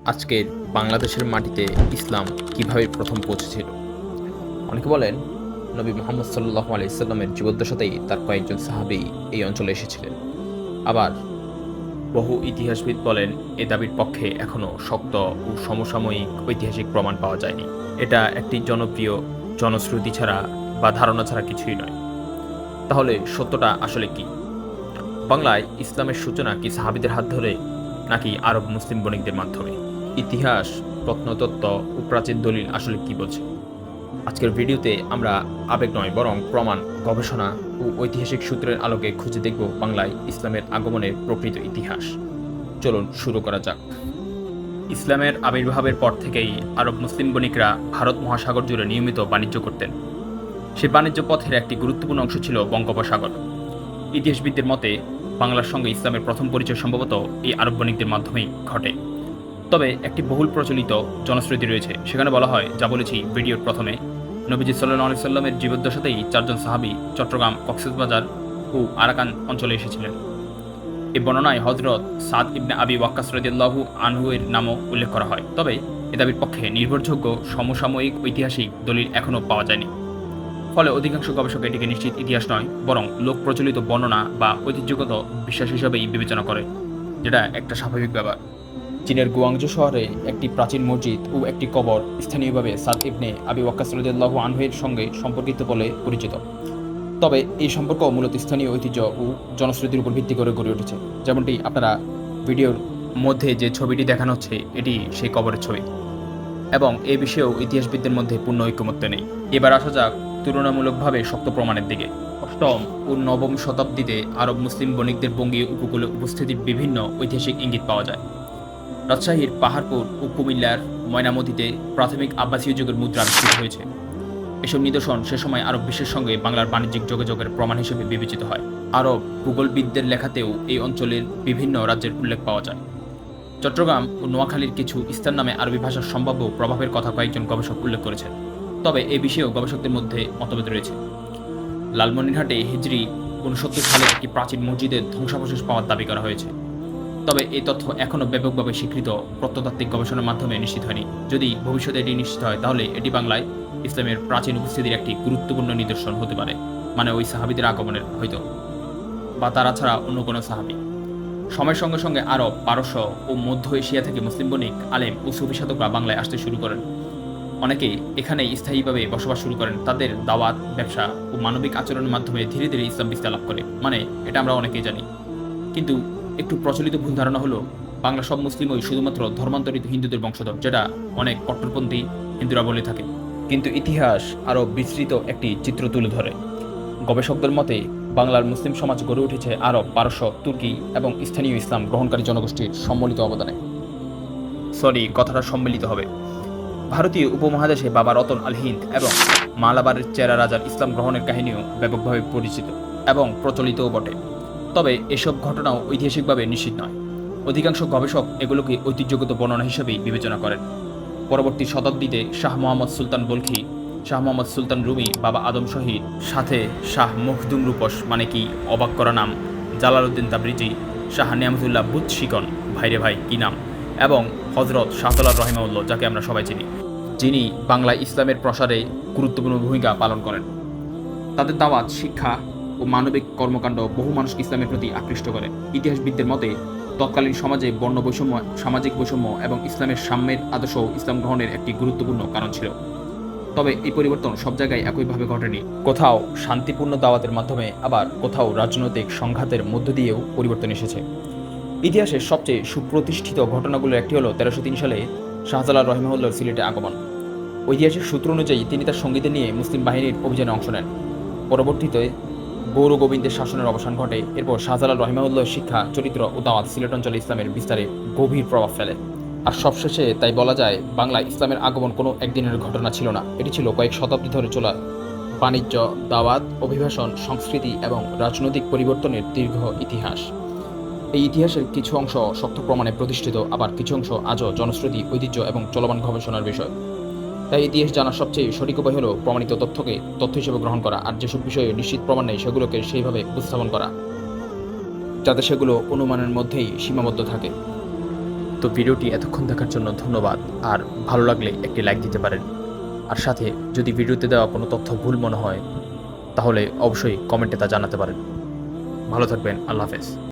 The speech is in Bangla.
আজকের বাংলাদেশের মাটিতে ইসলাম কিভাবে প্রথম পৌঁছেছিল। অনেকে বলেন নবী মুহাম্মদ সাল্লাল্লাহু আলাইহি সাল্লামের জীবদ্দশাতেই তার কয়েকজন সাহাবী এই অঞ্চলে এসেছিলেন। আবার বহু ইতিহাসবিদ বলেন এ দাবির পক্ষে এখনও শক্ত ও সমসাময়িক ঐতিহাসিক প্রমাণ পাওয়া যায়নি। এটা একটি জনপ্রিয় জনশ্রুতি ছাড়া বা ধারণা ছাড়া কিছুই নয়। তাহলে সত্যটা আসলে কি? বাংলায় ইসলামের সূচনা কি সাহাবীদের হাত ধরে, নাকি আরব মুসলিম বণিকদের মাধ্যমে? ইতিহাস, প্রত্নতত্ত্ব ও প্রাচীন দলিল আসলে কি বলছে? আজকের ভিডিওতে আমরা আবেগ নয় বরং প্রমাণ, গবেষণা ও ঐতিহাসিক সূত্রের আলোকে খুঁজে দেখব বাংলায় ইসলামের আগমনের প্রকৃত ইতিহাস। চলুন শুরু করা যাক। ইসলামের আবির্ভাবের পর থেকেই আরব মুসলিম বণিকরা ভারত মহাসাগর জুড়ে নিয়মিত বাণিজ্য করতেন। সেই বাণিজ্য পথের একটি গুরুত্বপূর্ণ অংশ ছিল বঙ্গোপসাগর। ইতিহাসবিদদের মতে বাংলার সঙ্গে ইসলামের প্রথম পরিচয় সম্ভবত এই আরব বণিকদের মাধ্যমেই ঘটে। তবে একটি বহুল প্রচলিত জনশ্রুতি রয়েছে, সেখানে বলা হয়, যা বলেছি ভিডিওর প্রথমে, নবীজি সাল্লাল্লাহু আলাইহি সাল্লামের জীবদ্দশাতেই চারজন সাহাবী চট্টগ্রাম, কক্সবাজার ও আরাকান অঞ্চলে এসেছিলেন। এই বর্ণনায় হযরত সাদ ইবনে আবি ওয়াক্কাস রাদিয়াল্লাহু আনহু এর নামও উল্লেখ করা হয়। তবে এ দাবির পক্ষে নির্ভরযোগ্য সমসাময়িক ঐতিহাসিক দলিল এখনও পাওয়া যায়নি। ফলে অধিকাংশ গবেষক এটিকে নিশ্চিত ইতিহাস নয় বরং লোক প্রচলিত বর্ণনা বা ঐতিহ্যগত বিশ্বাস হিসাবেই বিবেচনা করে, যেটা একটা স্বাভাবিক ব্যাপার। চীনের গুয়াংজু শহরে একটি প্রাচীন মসজিদ ও একটি কবর স্থানীয়ভাবে সাদ ইবনে আবি ওয়াক্কাস রাদিয়াল্লাহু আনহু এর সঙ্গে সম্পর্কিত বলে পরিচিত। তবে এই সম্পর্ক মূলত স্থানীয় ঐতিহ্য ও জনশ্রুতির উপর ভিত্তি করে গড়ে উঠেছে। যেমনটি আপনারা ভিডিওর মধ্যে যে ছবিটি দেখানো হচ্ছে, এটি সেই কবরের ছবি, এবং এ বিষয়েও ইতিহাসবিদদের মধ্যে পূর্ণ ঐকমত্য নেই। এবার আসা যাক তুলনামূলকভাবে শক্ত প্রমাণের দিকে। অষ্টম ও নবম শতাব্দীতে আরব মুসলিম বণিকদের বঙ্গীয় উপকূলে উপস্থিতির বিভিন্ন ঐতিহাসিক ইঙ্গিত পাওয়া যায়। রাজশাহীর পাহাড়পুর ও কুমিল্লার ময়নামতিতে প্রাথমিক আব্বাসীয় যুগের মুদ্রা আবিষ্কৃত হয়েছে। এসব নিদর্শন সে সময় আরব বিশ্বের সঙ্গে বাংলার বাণিজ্যিক যোগাযোগের প্রমাণ হিসেবে বিবেচিত হয়। আরব ভূগোলবিদদের লেখাতেও এই অঞ্চলের বিভিন্ন রাজ্যের উল্লেখ পাওয়া যায়। চট্টগ্রাম ও নোয়াখালীর কিছু স্থান নামে আরবি ভাষার সম্ভাব্য প্রভাবের কথা কয়েকজন গবেষক উল্লেখ করেছেন। তবে এ বিষয়েও গবেষকদের মধ্যে মতভেদ রয়েছে। লালমনিরহাটে হিজরি ৬৯ সালে একটি প্রাচীন মসজিদের ধ্বংসাবশেষ পাওয়ার দাবি করা হয়েছে। তবে এই তথ্য এখনও ব্যাপকভাবে স্বীকৃত প্রত্নতাত্ত্বিক গবেষণার মাধ্যমে নিশ্চিত হয়নি। যদি ভবিষ্যতে এটি নিশ্চিত হয়, তাহলে এটি বাংলায় ইসলামের প্রাচীন উপস্থিতির একটি গুরুত্বপূর্ণ নিদর্শন হতে পারে, মানে ওই সাহাবীদের আগমনের হয়তো, বা তারা ছাড়া অন্য কোনো সাহাবী। সময়ের সঙ্গে সঙ্গে আরব, পারস্য ও মধ্য এশিয়া থেকে মুসলিম বণিক, আলেম ও সুফি সাধকরা বাংলায় আসতে শুরু করেন। অনেকে এখানে স্থায়ীভাবে বসবাস শুরু করেন। তাদের দাওয়াত, ব্যবসা ও মানবিক আচরণের মাধ্যমে ধীরে ধীরে ইসলাম বিস্তার লাভ করে, মানে এটা আমরা অনেকেই জানি। কিন্তু একটু প্রচলিত ভুল ধারণা হলো বাংলা সব মুসলিমই শুধুমাত্র ধর্মান্তরিত হিন্দুদের বংশধর, যেটা অনেক কট্টরপন্থী হিন্দুরা বলে থাকে। কিন্তু ইতিহাস আরও বিস্তৃত একটি চিত্র তুলে ধরে। গবেষকদের মতে বাংলার মুসলিম সমাজ গড়ে উঠেছে আরব, পারস্য, তুর্কি এবং স্থানীয় ইসলাম গ্রহণকারী জনগোষ্ঠীর সম্মিলিত অবদানে। কথাটা সম্মিলিত হবে। ভারতীয় উপমহাদেশে বাবা রতন আল হিন্দ এবং মালাবারের চেরা রাজার ইসলাম গ্রহণের কাহিনীও ব্যাপকভাবে পরিচিত এবং প্রচলিতও বটে। তবে এসব ঘটনাও ঐতিহাসিকভাবে নিশ্চিত নয়। অধিকাংশ গবেষক এগুলোকে ঐতিহ্যগত বর্ণনা হিসেবেই বিবেচনা করেন। পরবর্তী শতাব্দীতে শাহ মোহাম্মদ সুলতান বলখি, শাহ মোহাম্মদ সুলতান রুমি, বাবা আদম শহীদ, সাথে শাহ মখদুম রূপস, মানে কি অবাক করা নাম, জালালউদ্দিন তাবরিজি, শাহ নিয়ামতুল্লাহ বুত শিকন, ভাইরে ভাই কি নাম, এবং হযরত শাহতলার রহিমাউল্লাহ, যাকে আমরা সবাই চিনি, যিনি বাংলায় ইসলামের প্রসারে গুরুত্বপূর্ণ ভূমিকা পালন করেন। তাদের দাওয়াত, শিক্ষা ও মানবিক কর্মকাণ্ড বহু মানুষকে ইসলামের প্রতি আকৃষ্ট করে। ইতিহাসবিদদের মতে তৎকালীন সমাজে বর্ণ বৈষম্য, সামাজিক বৈষম্য এবং ইসলামের সাম্যের আদর্শ ইসলাম গ্রহণের একটি গুরুত্বপূর্ণ কারণ ছিল। তবে এই পরিবর্তন সব জায়গায় একইভাবে ঘটেনি। কোথাও শান্তিপূর্ণ দাওয়াতের মাধ্যমে, আবার কোথাও রাজনৈতিক সংঘাতের মধ্য দিয়েও পরিবর্তন এসেছে। ইতিহাসের সবচেয়ে সুপ্রতিষ্ঠিত ঘটনাগুলোর একটি হলো 1303 সালে শাহজালাল রহিমাহুল্লাহর সিলেটে আগমন। ঐতিহাসিক সূত্র অনুযায়ী তিনি তার সঙ্গীদের নিয়ে মুসলিম বাহিনীর অভিযানে অংশ নেন। পরবর্তীতে গৌর গোবিন্দের শাসনের অবসান ঘটে। এরপর শাহজালাল রহিমাহুল্লাহর শিক্ষা, চরিত্র ও দাওয়াত সিলেট অঞ্চলে ইসলামের বিস্তারে গভীর প্রভাব ফেলে। আর সবশেষে তাই বলা যায়, বাংলায় ইসলামের আগমন কোনো একদিনের ঘটনা ছিল না। এটি ছিল কয়েক শতাব্দী ধরে চলা বাণিজ্য, দাওয়াত, অভিবাসন, সংস্কৃতি এবং রাজনৈতিক পরিবর্তনের দীর্ঘ ইতিহাস। এই ইতিহাসের কিছু অংশ শক্ত প্রমাণে প্রতিষ্ঠিত, আবার কিছু অংশ আজও জনশ্রুতি, ঐতিহ্য এবং চলমান গবেষণার বিষয়। তাই ইতিহাস জানার সবচেয়ে সঠিক উপায় হলো প্রমাণিত তথ্যকে তথ্য হিসেবে গ্রহণ করা, আর যেসব বিষয়ে নিশ্চিত প্রমাণ নেই সেগুলোকে সেইভাবে উপস্থাপন করা, যাতে সেগুলো অনুমানের মধ্যেই সীমাবদ্ধ থাকে। তো ভিডিওটি এতক্ষণ দেখার জন্য ধন্যবাদ। আর ভালো লাগলে একটি লাইক দিতে পারেন। আর সাথে যদি ভিডিওতে দেওয়া কোনো তথ্য ভুল মনে হয় তাহলে অবশ্যই কমেন্টে তা জানাতে পারেন। ভালো থাকবেন। আল্লাহ হাফেজ।